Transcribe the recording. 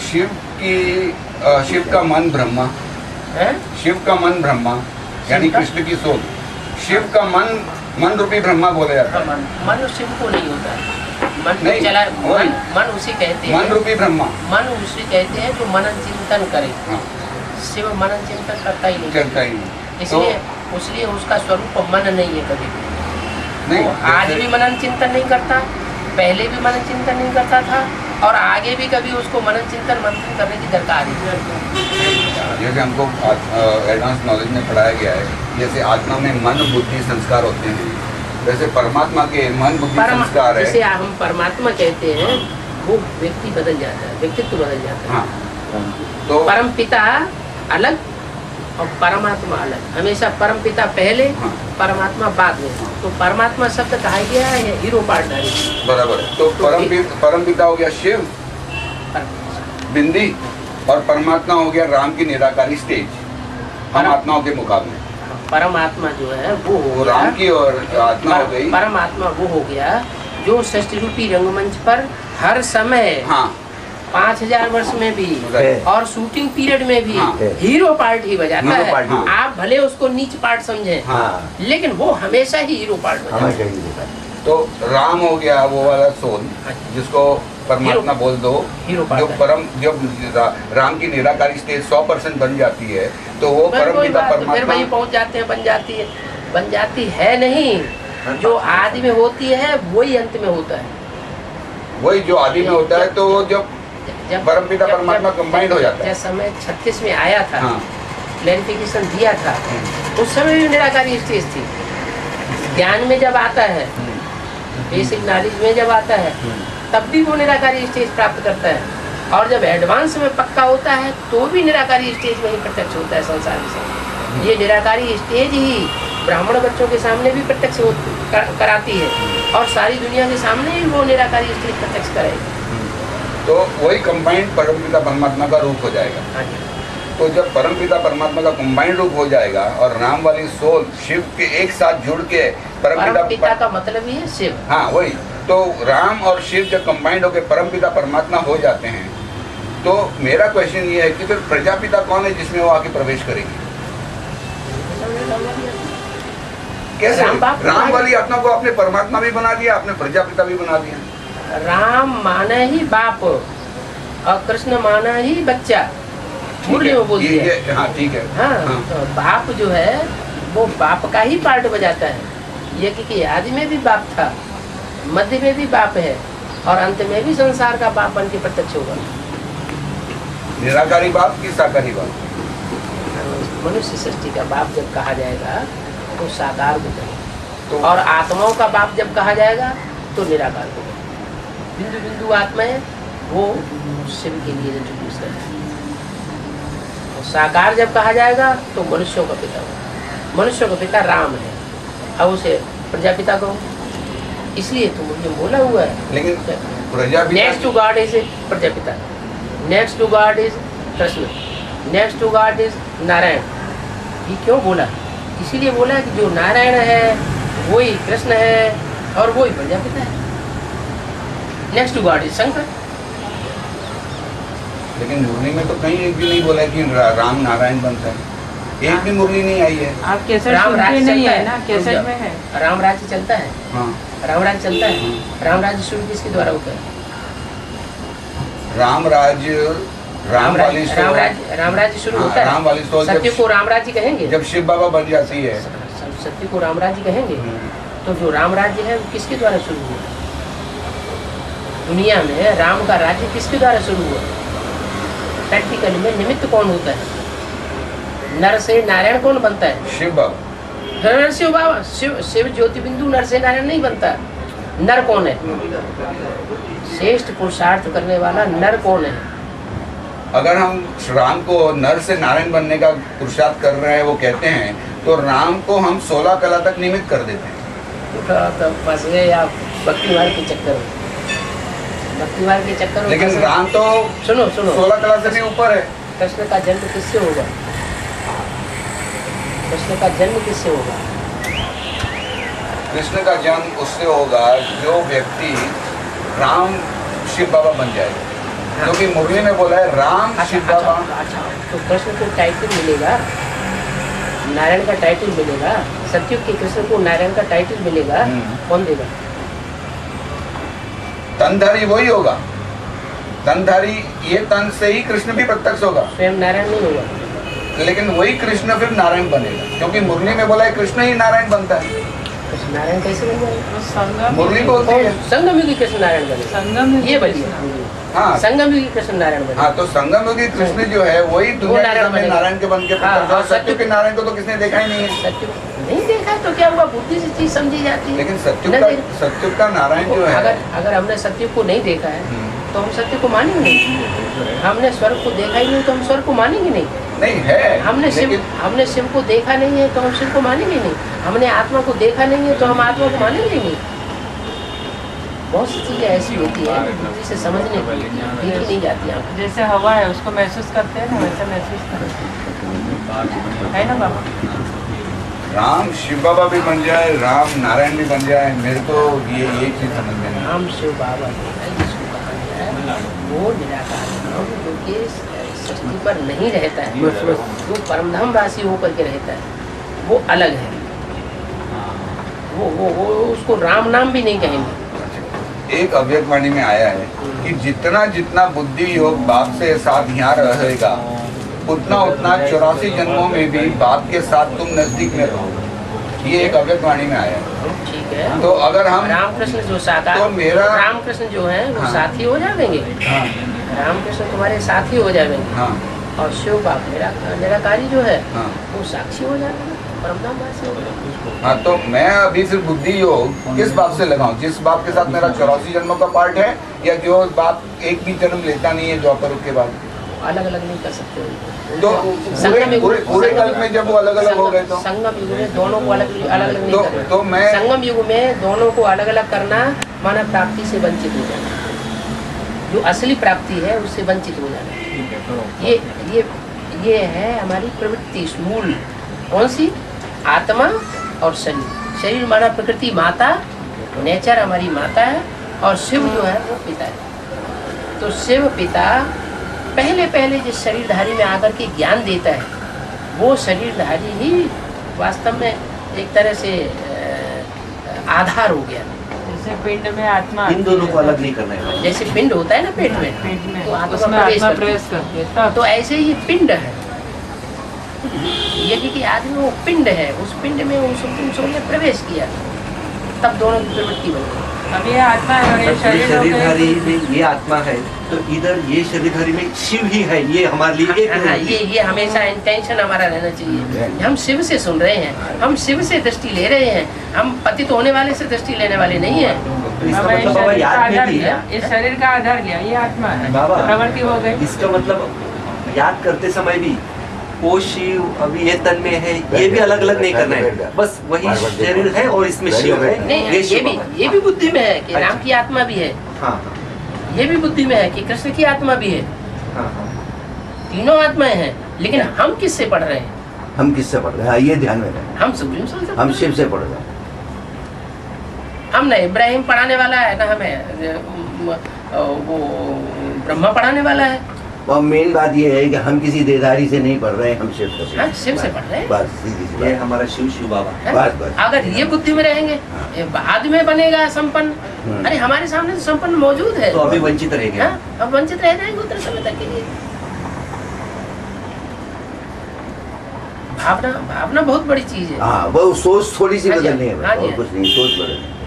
शिव का मन ब्रह्मा है? शिव का मन ब्रह्मा यानी कृष्ण की सोल। शिव का मन रूपी ब्रह्मा बोला जाता है। मन शिव को नहीं होता है, मन नहीं, चला वही। मन उसी कहते हैं, मन रूपी ब्रह्मा मन उसी कहते हैं जो मनन चिंतन करे। हाँ, शिव मनन चिंतन करता ही नहीं, करता ही नहीं। इसलिए उसका स्वरूप मन नहीं है कभी भी। नहीं, वो आज भी मनन चिंतन नहीं करता, पहले भी मनन चिंतन नहीं करता था, और आगे भी कभी उसको मनन चिंतन मंथन करने की दरकार ही नहीं। जैसे हमको एडवांस नॉलेज में पढ़ाया गया है, जैसे आत्मा में मन बुद्धि संस्कार होते हैं, वैसे परमात्मा के मन बुद्धि संस्कार है। जिसे हम परमात्मा कहते हैं, वो व्यक्ति बदल जाता है, व्यक्तित्व बदल जाता है। हाँ, तो परम पिता अलग और परमात्मा अलग। हमेशा परम पिता पहले, हाँ, परमात्मा बाद में। तो परमात्मा शब्द कहा गया है हीरो पार्टनर। बराबर है। तो परम पिता हो गया शिव बिंदी, और परमात्मा हो गया राम की निराकारी स्टेज हम आत्माओं के मुकाबले। परमात्मा जो है वो हो गया, राम की और आत्मा हो गई। परमात्मा वो हो गया जो सृष्टि रूपी रंगमंच पर हर समय, हाँ, 5000 वर्ष में भी और शूटिंग पीरियड में भी हाँ, हीरो पार्ट ही बजाता है। हाँ, आप भले उसको नीच पार्ट समझें, हाँ, लेकिन वो हमेशा ही हीरो पार्ट बजाता है। तो राम हो गया वो वाला सोल जिसको परमात्मा बोल दो, जो परम, जब राम की निराकारी स्टेज 100% बन जाती है तो वो परम पिता परमात्मा फिर वही पहुंच जाते हैं, बन जाती है नहीं, जो आदि में होती है वही अंत में होता है। वही जो आदि में होता है, तो वो जब परम पिता परमात्मा कंबाइंड हो जाता है। जब समय 36 में आया था, हाँ, क्लैरिफिकेशन दिया था, उस समय भी निराकारी स्टेज थी। ज्ञान में जब आता है, बेसिक नॉलेज में जब आता है, तब भी वो निराकारी स्टेज प्राप्त करता है, और जब एडवांस में पक्का होता है तो भी निराकारी स्टेज में ही प्रत्यक्ष होता है संसार से। ये निराकारी स्टेज ही ब्राह्मण बच्चों के सामने भी प्रत्यक्ष कराती है, और सारी दुनिया के सामने ही वो निराकारी स्टेज प्रत्यक्ष करेगी। तो वही कंबाइंड परमपिता परमात्मा का रूप हो जाएगा। तो जब परमपिता परमात्मा का कंबाइंड रूप हो जाएगा और राम वाली सोल शिव के एक साथ जुड़ के परमपिता का मतलब ही है शिव। हाँ, वही। तो राम और शिव जब कंबाइंड होकर परमपिता परमात्मा हो जाते हैं, तो मेरा क्वेश्चन ये है कि फिर प्रजापिता कौन है जिसमें वो आके प्रवेश करेगी? कैसे? राम वाली आत्मा को आपने परमात्मा भी बना दिया, आपने प्रजापिता भी बना दिया। राम माना ही बाप और कृष्ण माना ही बच्चा, मुरली में बोल दिया। हाँ, ठीक है। हाँ, हाँ। तो बाप जो है वो बाप का ही पार्ट बजाता है। ये कि आदि में भी बाप था, मध्य में भी बाप है, और अंत में भी संसार का बाप बन के प्रत्यक्ष होगा। निराकारी बाप की साकारी बाप? मनुष्य सृष्टि का बाप जब कहा जाएगा तो साकार को कहेगा, और आत्माओं का बाप जब कहा जाएगा तो निराकार को कहेगा। बिंदु बिंदु आत्माएं वो शिव के लिए इंट्रोड्यूस करेगा। साकार जब कहा जाएगा तो मनुष्यों का पिता होगा। मनुष्यों का पिता राम है, अब उसे प्रजापिता कहो, इसलिए तो मुझे बोला हुआ है। लेकिन Prajapita next to God is Prajapita, next to God is Krishna, next to God is Narayan. ये क्यों बोला? इसीलिए बोला है कि जो नारायण है वही कृष्ण है और वही प्रजापिता है। Next to God is Shankar. लेकिन मुरली में तो कहीं एक भी नहीं बोला है कि राम नारायण बनता है, एक भी मुरली नहीं आई है। आप कैसे राम राज्य नहीं है ना, कैसे में है राम राज्य चलता है। हाँ, राम राज्य चलता है। राम राज्य शुरू किसके द्वारा होता है? राम राज्य, राम राज्य शुरू होता है। राम वाली सोच सत्य को राम राज्य कहेंगे जब शिव बाबा बन जाती है, सत्य को राम राज्य कहेंगे। तो जो राम राज्य है वो किसके द्वारा शुरू हुआ? दुनिया में राम का राज्य किसके द्वारा शुरू हुआ? प्रैक्टिकली में निमित्त कौन होता है? नर से नारायण कौन बनता है? शिव बाबा। नर शिव बाबा, शिव ज्योति बिंदु नर से नारायण नहीं बनता। नर कौन है? श्रेष्ठ पुरुषार्थ करने वाला नर कौन है? अगर हम राम को नर से नारायण बनने का पुरुषार्थ कर रहे हैं, वो कहते हैं, तो राम को हम 16 कला तक निमित्त कर देते हैं। तो फंस गए आप भक्ति मार्ग के चक्कर में। भक्ति मार्ग के चक्कर में लेकिन राम तो सुनो 16 कला से भी ऊपर है। कृष्ण का जन्म किससे होगा? कृष्ण का जन्म किससे होगा? कृष्ण का जन्म उससे होगा जो व्यक्ति राम शिव बाबा बन जाएगा। क्योंकि मुरली में बोला है राम शिव बाबा। अच्छा, तो कृष्ण को टाइटल मिलेगा, नारायण का टाइटल मिलेगा, सतयुग के कृष्ण को नारायण का टाइटल मिलेगा, कौन देगा? तनधारी वही होगा, तनधारी, ये तन से ही कृष्ण भी प्रत्यक्ष होगा, स्वयं नारायण नहीं होगा। लेकिन वही कृष्ण फिर नारायण बनेगा, क्योंकि मुरली में बोला है कृष्ण ही नारायण बनता है। कृष्ण नारायण कैसे बन जाएगा? संगम मुरली बोलती है संगम युगी कृष्ण नारायण बनेगा। संगम ये बढ़िया। हाँ, संगम युगी कृष्ण नारायण बनेगा। हाँ, तो संगम योगी कृष्ण जो है वही दुनिया के सामने नारायण के बन के प्रकट हुआ। सत्युग के नारायण को तो किसने देखा ही नहीं है। सत्युग नहीं देखा तो क्या हुआ, बुद्धि से चीज समझी जाती है। लेकिन सत्युग का नारायण जो है, अगर हमने सत्युग को नहीं देखा है तो हम सत्य को मानेंगे नहीं। हमने स्वर्ग को देखा ही नहीं तो हम स्वर्ग को मानेंगे नहीं है। हमने शिव को देखा नहीं है तो हम शिव को मानेंगे नहीं। हमने आत्मा को देखा नहीं है तो हम आत्मा को मानेंगे नहीं। बहुत सी चीजें ऐसी होती है जिसे समझने देखी नहीं जाती है। जैसे हवा है उसको महसूस करते हैं ना, वैसे महसूस करते है ना बाबा। राम शिव बाबा भी बन जाए, राम नारायण भी बन जाए, मेरे को ये एक चीज समझ में नहीं। राम शिव बाबा वो निराकार नाम जो कि सृष्टि पर नहीं रहता है, जो परमधाम वासी होकर के रहता है, वो अलग है। वो उसको राम नाम भी नहीं कहेंगे। एक अव्यक्तवाणी में आया है कि जितना जितना बुद्धि योग बाप से साथ यहाँ रहेगा, उतना उतना 84 जन्मों में भी बाप के साथ तुम नजदीक में रहोगे। ये एक अव्यक्तवाणी में आया है। ठीक है, तो अगर हम रामकृष्ण जो साकार, तो मेरा रामकृष्ण जो है वो हाँ, साथी हो जाएंगे। हाँ, रामकृष्ण तुम्हारे साथी हो जाएंगे। हाँ, और शिव बाप निराकारी जो है हाँ, वो साक्षी हो जाएगा, परमधामवासी हो जाएगा। हाँ, तो मैं अभी सिर्फ बुद्धि योग किस बाप से लगाऊं? जिस बाप के साथ मेरा 84 जन्मों का पार्ट है, या जो बाप एक भी जन्म लेता नहीं है द्वापर के बाद? अलग अलग नहीं कर सकते हो। तो पूरे कल में जब वो अलग अलग हो गए तो संगम युग में दोनों को अलग अलग नहीं करना। तो मैं संगम युग में दोनों को अलग अलग करना मानव प्राप्ति से वंचित हो जाना, जो असली प्राप्ति है उससे वंचित हो जाना। ये है हमारी प्रवृत्ति मूल। कौन सी? आत्मा और शरीर। शरीर माना प्रकृति माता, नेचर हमारी माता है, और शिव जो है वो पिता है। तो शिव पिता पहले जिस शरीरधारी में आकर के ज्ञान देता है, वो शरीरधारी ही वास्तव में एक तरह से आधार हो गया। जैसे पिंड में आत्मा, इन दोनों को अलग नहीं करना है। जैसे पिंड होता है ना पेट में, तो आत्मा प्रवेश करती है। तो ऐसे ही पिंड है। यदि कि आदमी वो पिंड है, उस पिंड में उसने प्रवेश किया, तब दोनों की प्रवृत्ति बन गई। अब ये आत्मा है और ये शरीरधारी में ये आत्मा है, तो इधर ये शरीरधारी में शिव ही है। ये हमारे लिए एक ये हमेशा इंटेंशन हमारा रहना चाहिए। हम शिव से सुन रहे हैं, हम शिव से दृष्टि ले रहे हैं, हम पतित होने वाले से दृष्टि लेने वाले नहीं है। इसका मतलब बाबा याद में भी है, इस शरीर का आधार लिया, ये आत्मा है, बाबा प्रवृत्ति हो गई। इसका मतलब याद करते समय भी वो शिव अभी ये तन में है, ये भी अलग अलग नहीं करना है। बस वही शरीर है और इसमें शिव है। नहीं, ये भी बुद्धि में है कि राम की आत्मा भी है। हाँ, ये भी बुद्धि में है कि कृष्ण की आत्मा भी है। हाँ, तीनों आत्माएं हैं, लेकिन हम किससे पढ़ रहे हैं? हम किससे पढ़ रहे हैं ये ध्यान में रहे। हम सुप्रीम सोल से, हम शिव से पढ़ रहे हैं। हम ना इब्राहिम पढ़ाने वाला है, ना हमें वो ब्रह्मा पढ़ाने वाला है। और मेन बात ये है कि हम किसी देदारी से नहीं पढ़ रहे हैं, हम शिव से। हाँ, शिव से पढ़ रहे हैं। बस सीधी सी बात। हमारा शिव बाबा। बस अगर ये बुद्धि में रहेंगे, बाद में बनेगा संपन्न। अरे हमारे सामने तो संपन्न मौजूद है, तो अभी वंचित रहेंगे। अब वंचित रह जाएंगे उतने समय तक के लिए। भावना बहुत बड़ी चीज है। हाँ, वो सोच थोड़ी सी हाँ जी, बदलनी है, हाँ जी, और कुछ नहीं, सोच बदलनी है।